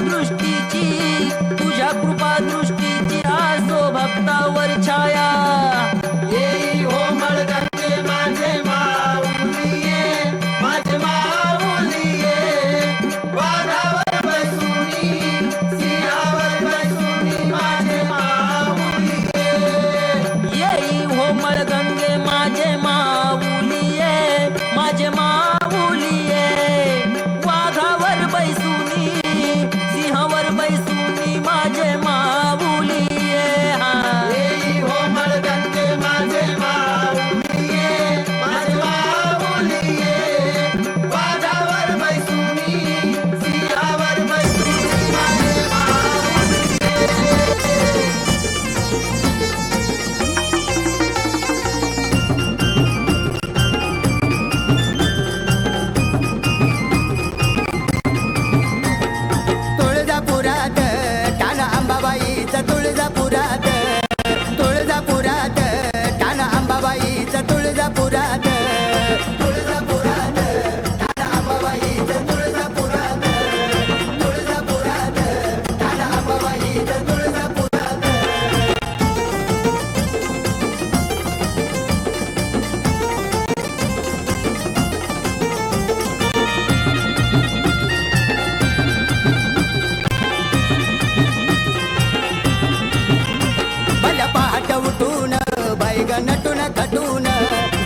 दृष्टीची तुझ्या कृपा दृष्टीची असो भक्तावर छाया येई हो मळगंगे माझे माऊलिये माझे माऊलिये वाघावर बसूनी सिंहावर बसूनी माझे माऊलिये येई हो मळगंगे माझे माऊलिये माझे माऊलिये वाघावर बैसूनी सिंहावर बैसूनी माझे माऊलिये येई हो मळगंगे माझे माऊलिये माझे माऊलिये वाघावर बैसूनी सिंहावर बैसूनी माझे माऊलिये तुळजापुरात कान अंबाबाईचा तुळजापुरात तुळजापुरात कान अंबाबाईचा तुळजापुरात तुळजापुरात कान अंबाबाईचा तुळजापुरात तुळजापुरात कान अंबाबाईचा तुळजापुरात भल्या पहाट उठून बैग नटून खटून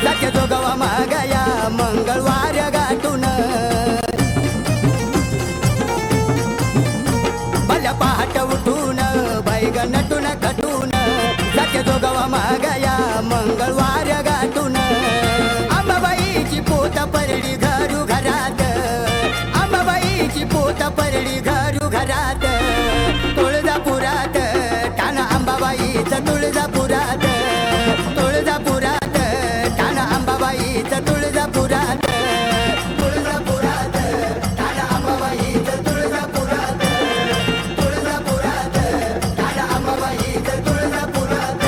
जाते जोगवा मागया मंगळवार गाठून भल्या पहाट उठून बैग नटून खटून जाते जोगवा मागया मंगळवार गाठून अंबाबाईची पोत परडी घरू घरात अंबाबाईची पोत परडी घरू घरात तुळजापुरात कान अंबाबाईचं तुळजापुरात तुळजापुरात कान अंबाबाईचं तुळजापुरात तुळजापुरात कान अंबाबाईचं तुळजापुरात तुळजापुरात कान अंबाबाईचं तुळजापुरात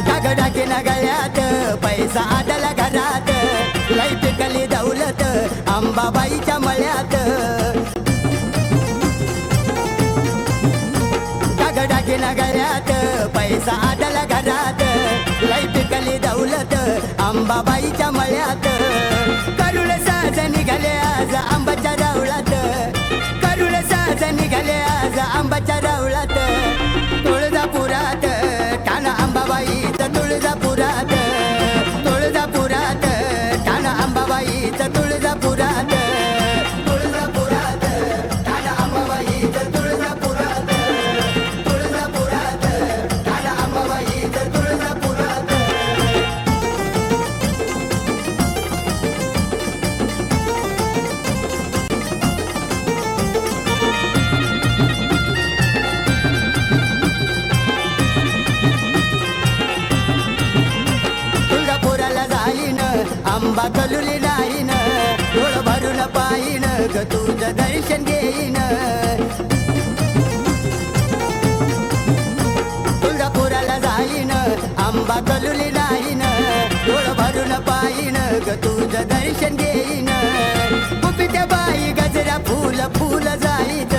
डागडागे गळ्यात पैसा आदला घरात लई पिकली दौलत अंबाबाईच्या मळ्यात डागडागे गळ्यात पैसा आदला घरात लई पिकली दौलत अंबाबाईच्या मळ्यात करुण साज निघाले आज आंबाच्या रावळात करुण साज निघाले आज आंबाच्या रावळात तुळजापुरात कान अंबाबाईचं तुळजापुरात तुळजापुरात कान अंबाबाईचं तुळजापुरात तुळजापुरात कान अंबाबाईचं तुळजापुरात तुळजापुरात कान अंबाबाईचं तुळजापुरात तुळजापुराला जाईन आंबा कलुली नाहीन डोळ भरून पाहिन ग तुझं दर्शन घेईन तुळजापुराला जाईन आंबा कलुली नाहीन डोळ भरून पाहिन ग तुझं दर्शन घेईन कुपित्या बाई गजरा फुल फुल जाईत